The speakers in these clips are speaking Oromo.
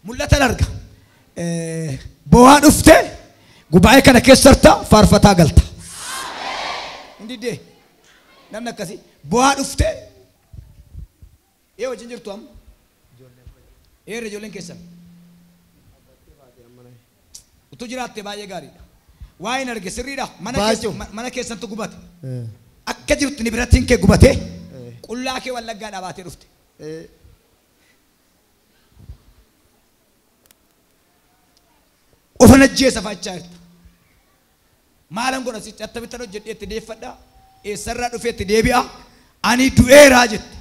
mul'ata arga bo'aa dhufte gubaa'ee kana keessarta faarfataa galta indi dee namni akkasii bo'aa dhufte wajjin jirtu amma ijoolleen keessan utuu jiraatte baay'ee gaariidha waa'een arge sirriidha mana keessantu gubate akka jirtu ni birattiin kee gubate qullaa kee wallaggaa dhaabatee dhufte ofana jeessa faachaa jirta maalan godha si cattabitan hojjedhee itti deeffadha eessarraa dhufee itti deebi'a ani du'eeraa jette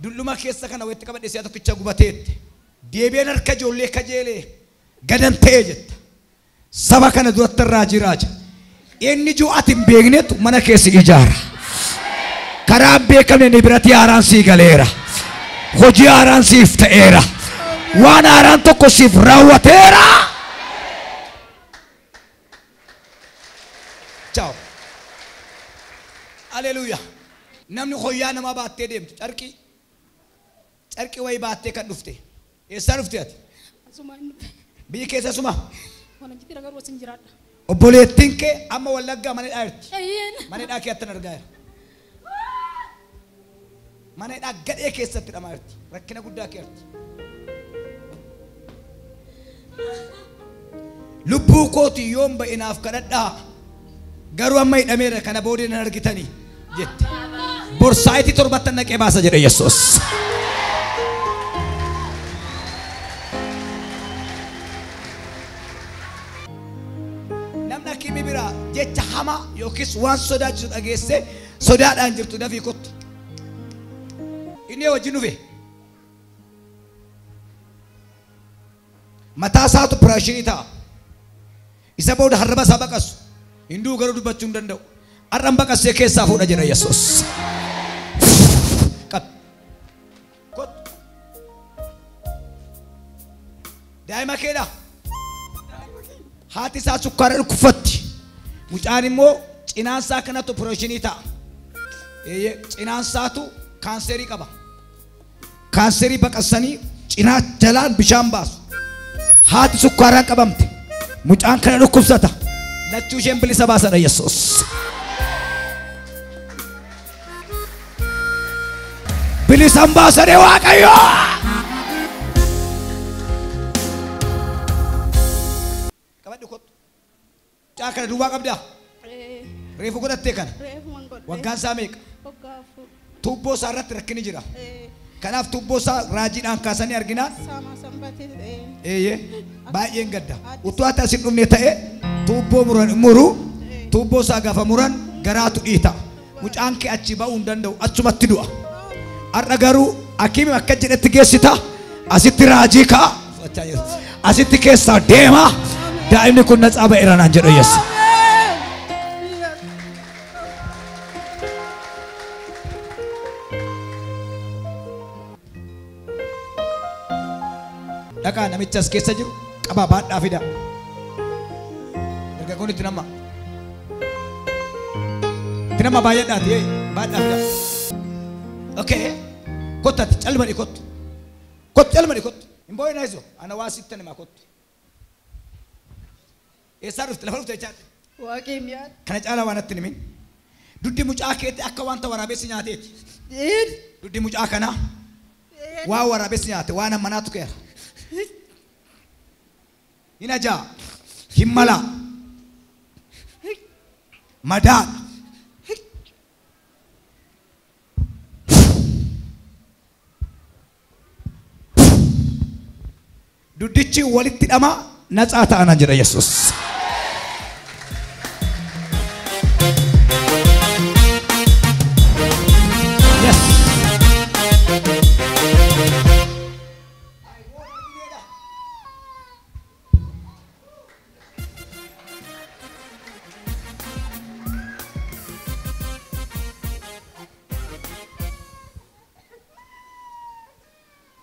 dulluma keessa kana waytti qabadhe si'a tokkicha gubateetti deebi'een harka ijoollee kajeelee gadan ta'ee jetta saba kana duratti irraa jiraacha inni jiru ati hin beeknetu mana keessi ijaara karaan beekamne ni biratti haaraan sii galeera hojii haaraan siif ta'eera waan haaraan tokko siif raawwateera. Ciao. Alleluia. Namni hoyyaa namaa baattee deemtu carqii wayii baattee kan dhufte eessaa dhufte ati? Biyyi keessa suma? Obboleettiin kee amma wallaggaa manadhaa jirti. Manadhaa kee attan argaa jira. Manadhaa gadhee keessatti dhamaa jirti. Rakkina guddaa kee jirti. Lubbuu kooti yoon ba'inaaf kadhadhaa garuu amma hidhameera kana boodee nan argitanii jette. Borsaayitii torbattan naqee baasa jedhe Yesuus. Namni akkamii biraa jecha hamaa yookiis waan sodaachisu dhageesse sodaadhaan jirtu dafii kottu. Inni wajjin dhufe. Mataa isaatu piraashinii ta'a. Isa booda harraba isaa baqasu. Hinduu garuu dubbachuu hin danda'u. Har'an baqasee keessaa fuudha jedha Yesuus. Daa'ima keedha. Haati isaa sukkaara dhukkufatti. Mucaan immoo cinaan isaa kanatu piraashinii ta'a. Cinaan isaatu kaanserii qaba. Kaanserii baqasanii cinaa jalaan bishaan baasu. Haati sukkaaraan qabamte. Mucaan kana dhukkubsata. Lachuu isheen bilisa baasadha Yesuus. Bilisan baasade Waaqayyo. Qabadhu kottu. Mucaa kana duwwaa qabdaa? Reefu godhattee kana? Waggaan isaa meeqa? Tuubboo isaa irratti rakkinni jira. Kanaaf tuubboo isaa raajiidhaan kaasanii arginaan baay'een gadda utuu ati asin dhumne ta'e tuubboo muru tuubboo isaa gaafa muran garaatu dhiita mucaan kee achi ba'uu hin danda'u achumatti du'a har'a garuu hakiimi akka jedhetti geessita asitti raajii ka'a asitti keessaa deema daa'imni kun naxaa ba'eera naan jedhu Yesuus. Dhaqaa namicha as keessa jiru qabaa baadhaa fida. Dargaggoon itti nama baay'eedhaati baadhaa fida. Okay. Kottatti calmani kottu. Kottu calmani kottu. Hin boo'inaa iso ana waa sitta nama kottu. Eessaa dhufte lafa dhufte jechaadha. Waaqee mi'aa. Kana caalaa waan natti himin. Duddi mucaa keetti akka wanta waraabessi nyaateeti. Duddi mucaa kanaa waa waraabessi nyaate waan ammanaatu keera. Inaja himmala madaa duddichi walitti hidhama naxaa ta'ana jedha Yesuus.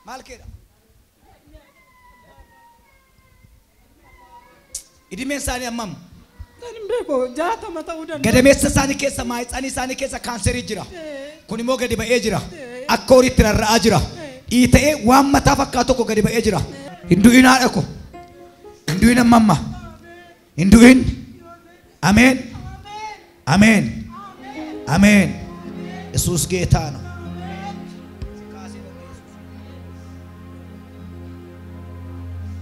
Malkeda. Idimeen isaanii hammam? Gadameessa isaanii keessa maayitsanii isaanii keessa kaanserii jira. Kun immoo gadi ba'ee jira. Akka horiitti rarra'aa jira. Ita'ee waan mataa fakkaatu tokko gadi ba'ee jira. Hindu'in haadha ko. Hindu'in amma. Hindu'in. Ameen. Ameen. Ameen. Yesuus ጌታ ነው።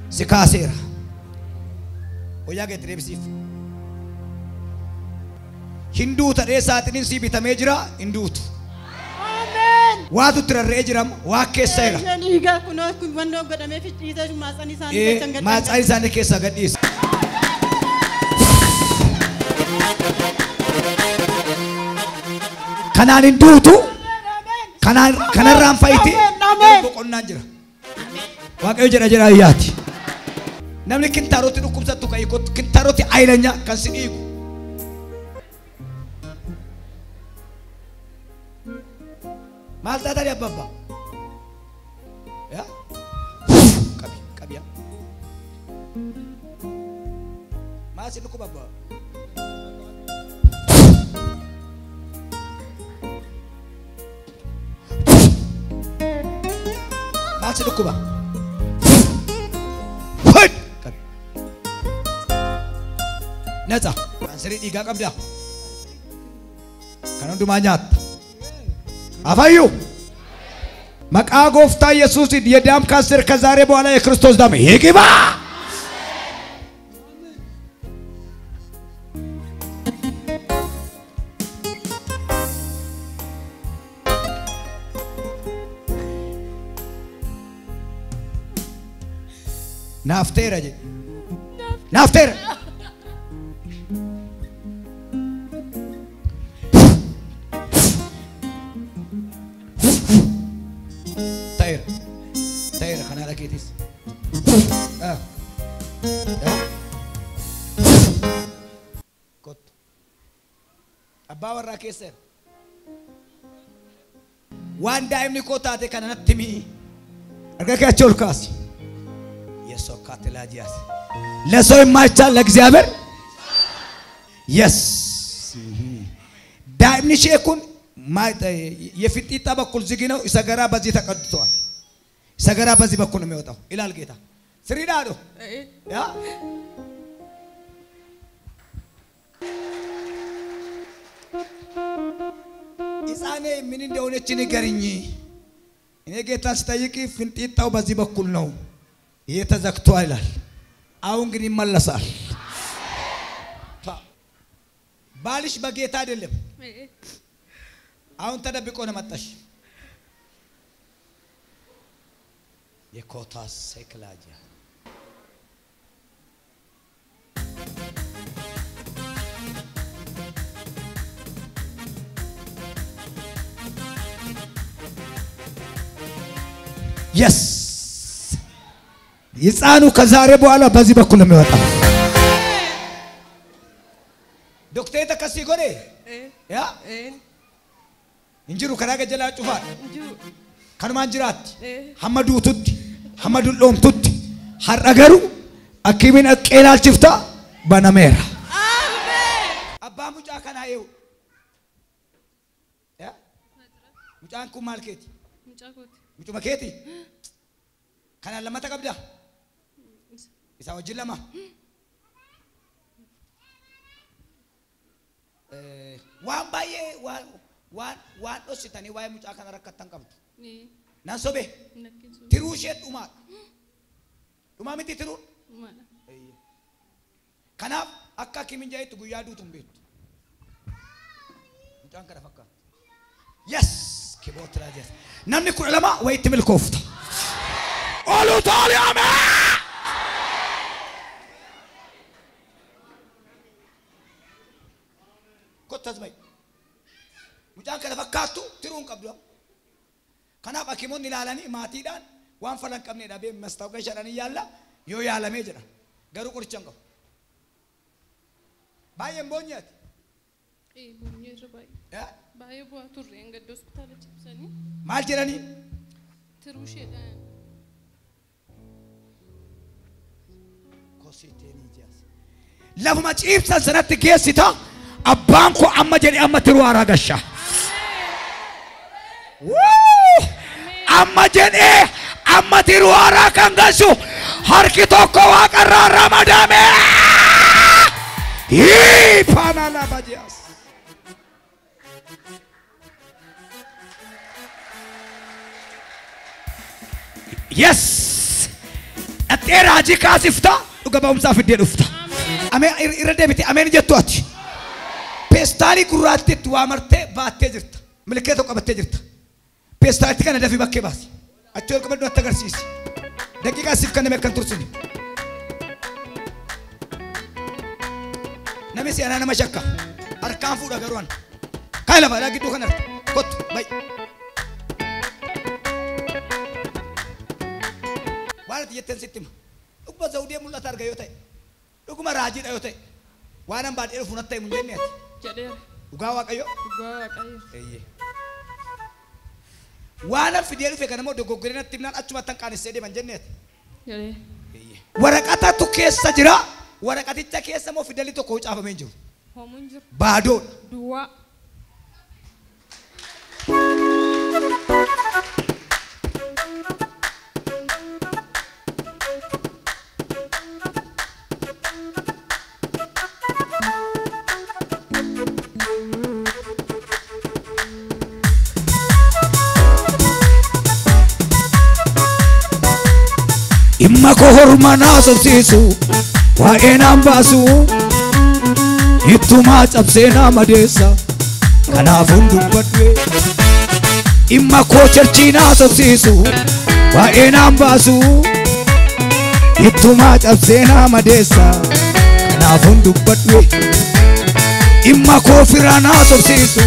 Sikaaseera. Oyyaa geetti deebisiif. Hinduu ta'ee saaxiniin si bitamee jira hinduutu. Waatu tirarree jiramu waa keessa jira. Maatsaan isaanii keessa gadhiisa. Kanaan hinduutu kanarraan fayyiti boqonnaan jira. Waaqayyo jedha jira ayyaati. Namni kintaaroti dhukkubsattu kan hiikottu kintaaroti aylanya kan si dhiigu. Maal taatani abbabba? Qabiya. Maal si dhukkuba abbaa? Maal si dhukkuba? Neta kanseri dhiigaa qabda. Kan hundumaa nyaatta. Afayyu maqaa gooftaa Yesuusin የደም ካንሰር ከዛሬ በኋላ የክርስቶስ ደም ይግባ። ናፍቴራ ጀ ናፍቴራ Taira kana rakitis. Kot. Abbaa warraa keessa. Waan daa'imni koo taate kana natti mi'i. Arga kee achi ol kaasi. Yesuus kaatilaa jiyaas. ለሰው የማይቻል ለእግዚአብሔር yes. ዳa'imni ishee kun የፊጢጣ በኩል ዝግ ነው። ሰገራ በዚህ ተቀድቷል። ሰገራ በዚህ በኩል ነው የሚወጣው ይላል ጌታ። ስሪዳዶ ያ ኢሳኔ ምን እንደሆነች ንገርኝ። እኔ ጌታን ስጠይቅ ፍንጢጣው በዚህ በኩል ነው የተዘግቷል ይላል። አሁን ግን ይመለሳል። ባልሽ በጌታ አይደለም። አሁን ተደብቆ ነው መጣሽ። የኮታስ ሰክላጃ yes ይጻኑ ከዛሬ በኋላ በዚህ በኩል ነው የሚወጣው። ዶክተር ተከሲ ጎኔ ያ እንጅሩ ከራገ ጀላ ጩፋ ከነማን ጅራት ሐመዱ ቱት ሐመዱ ሎም ቱት ሐረገሩ አኪሚን አቀላል ጭፍታ በነሜራ አሜን። አባ ሙጫ ከናየው ያ ሙጫን ኩማልኬቲ ሙጫኮቲ ሙጫ ማኬቲ ከና ለማታ ቀብዳ ኢሳው ጅለማ ዋን ባዬ ዋን ኦሲታኒ ዋይ ሙጫ ከና ረከተን ቀብዱ ናሶቤ ትሩሼት ዱማ ሚቲ ትሩ ከናፍ አካ ኪሚንጃይት ጉያዱቱም ቤት ሙጫን ከና ፈካ yes ኪቦት ራጀስ namni kun lama wayitti milkoofta olu taali amen kottazmay mucaan kana fakkaattu tiruun qabdu kanaaf akimoonni ilaalanii maatiidhaan waan falan qabneedha bee mastaawoqa shadhanii yaalla yoo yaalamee jedha garuu qorichan qabu baay'een boonyaati boonyeerra baay'ee bu'aa turre engadda hospitaala cibsanii maal jedhanii tiruusheedhaan kositeenii jaas lafuma ciibsan sanatti geessita abbaan koo amma jedhe amma tiruu aragasha amma jedhee amma tiruu haaraa kan galchu harki tokko waaqarraa ramadame. Panala bajas. Yes. Atera haji kasifta. Uga baumsa fidde dufta. Ame irade biti amen jettu ati. Pestali gurraatti waa marte baattee jirta. Milkee tokko qabattee jirta. Pestali kana dafi bakkee baasi. Achi ol qabadhu atta agarsiisi. Daqiiqaa siif kan nama kan tursini. Nami si ana nama shakka. Harkaan fuudha garuun. Kaay lafa dhaa gidduu kan arta. Kottu bay. Waan ati jetteen sitti hima. Dhuguma zawudee mul'ata arga yoo ta'e. Dhuguma raajiidha yoo ta'e. Waan an baadhee dhufu natti himu hin jenne ati. Jedheera. Dhugaa waaqayyo. Dhugaa waaqayyo. Eeyyee. Waan an fidee dhufe kana moo dogoggoree natti himnaan achumatti an qaanessee deeman jenne ati. Jedhee. Waraqatatu keessa jira. Waraqaticha keessa moo fidelli tokko caafamee jiru. Homuun jiru. Baadoodha. Duwwaa. Imma ko hormana sobsiisu waa'ee naan baasu ittumaa cabsee nama deessa kanaafuun dubbadhe. Imma koo cherchii naa sobsiisu waa'ee naan baasu ittumaa cabsee nama deessa kanaafuun dubbadhe. Imma koo firaa naa sobsiisu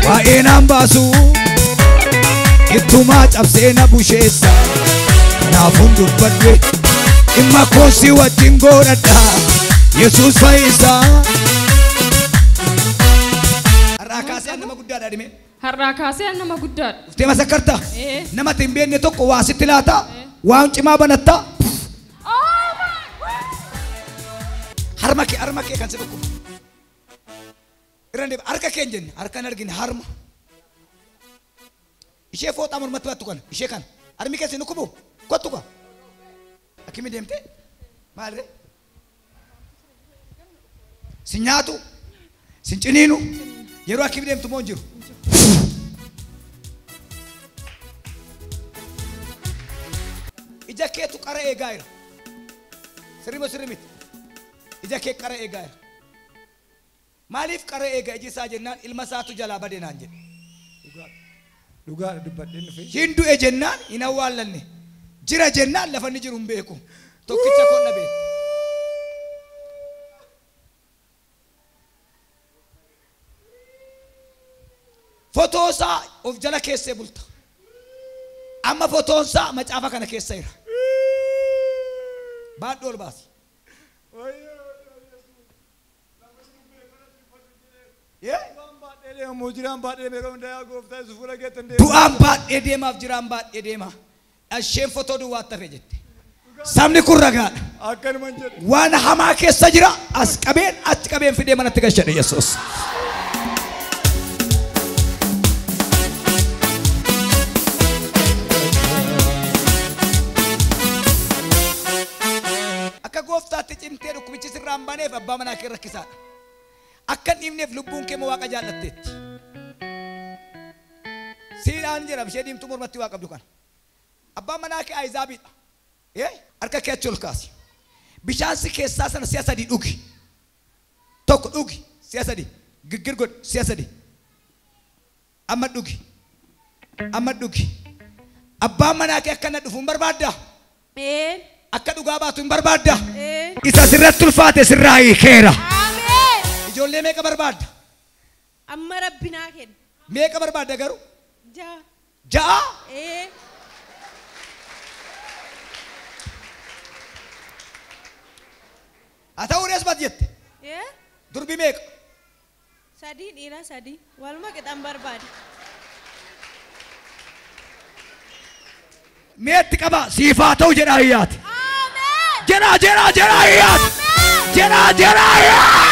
waa'ee naan baasu ittumaa cabsee na busheessa kanaafuun dubbadhe. Imma koo si wajjin godhadha Yesuus fayyisaa. Har'aa kaasee nama guddaadha dhime. Har'aa kaasee nama guddaadha. Uftee masakkarta. Nama hin beekne tokko waa sitti laata. Waan cimaa banatta. Harma kee kan si dhukkuba. Irraan deema harka kee hin jenne harkaan argine harma. Ishee fooxaa mormatti baattu kana ishee kana harmi kee si dhukkubu kottu kaa. Akimi deemte maalre si nyaatu si ciniinu yeroo akimi deemtu moo jiru. Ija keetu qara eegaa jira sirrimoo sirri miti. Ija kee qara eegaa jira. Maaliif qara eegaa iji isaa jennaan ilma isaatu jalaa bade naan jedhe. Dhugaa dubbadheen dhufe. Hin du'e jennaan hin awwaallanne. Jira jennaan lafa inni jiru hin beeku. Tokkicha koon dhabe. Fotoosaa of jala keessee bulta. Amma fotoonsaa macaafa kana keessa jira. Baadhu ol baasi. Du'aan baadhee deemaaf jiraan baadhee deema. Asheen fotoo duwwaa tafe jette. Sabni kun ragaadha. Waan hamaa keessa jira as qabeen achi qabeen fidee manatti gashadhe Yesuus. Akka gooftaatti cimtee dhukkubichi sirraan baneef abbaa manaa kee rakkisaadha. Akka hin dhiifneef lubbuun kee waaqa jaallatteetti. Siidhaan jira ishee diimtuu mormatti waa qabdu kana. Abbaan manaa kee Ayizaabiidha. Harka kee achi ol kaasi. Bishaan si keessaa sana si'a sadii dhugi. Tokko dhugi si'a sadii. Giggir godhi si'a sadii. Amma dhugi. Amma dhugi. Abbaan manaa kee akka na dhufu hin barbaaddaa? Akka dhugaa baatu hin barbaaddaa? Isa sirratti ulfaate sirraa hiikeera. Ijoollee meeqa barbaadda? Amma rabbinaa kenna. Meeqa barbaadda garuu? Ja'a. Ja'a? Atau udah sempat jette? Durbi meeqa? Sadii dhiira sadii. Waluma qixan barbaada. Meetti qaba siifaa ta'u jedha hayyaati. Jedha hayyaati. Jedha hayyaati.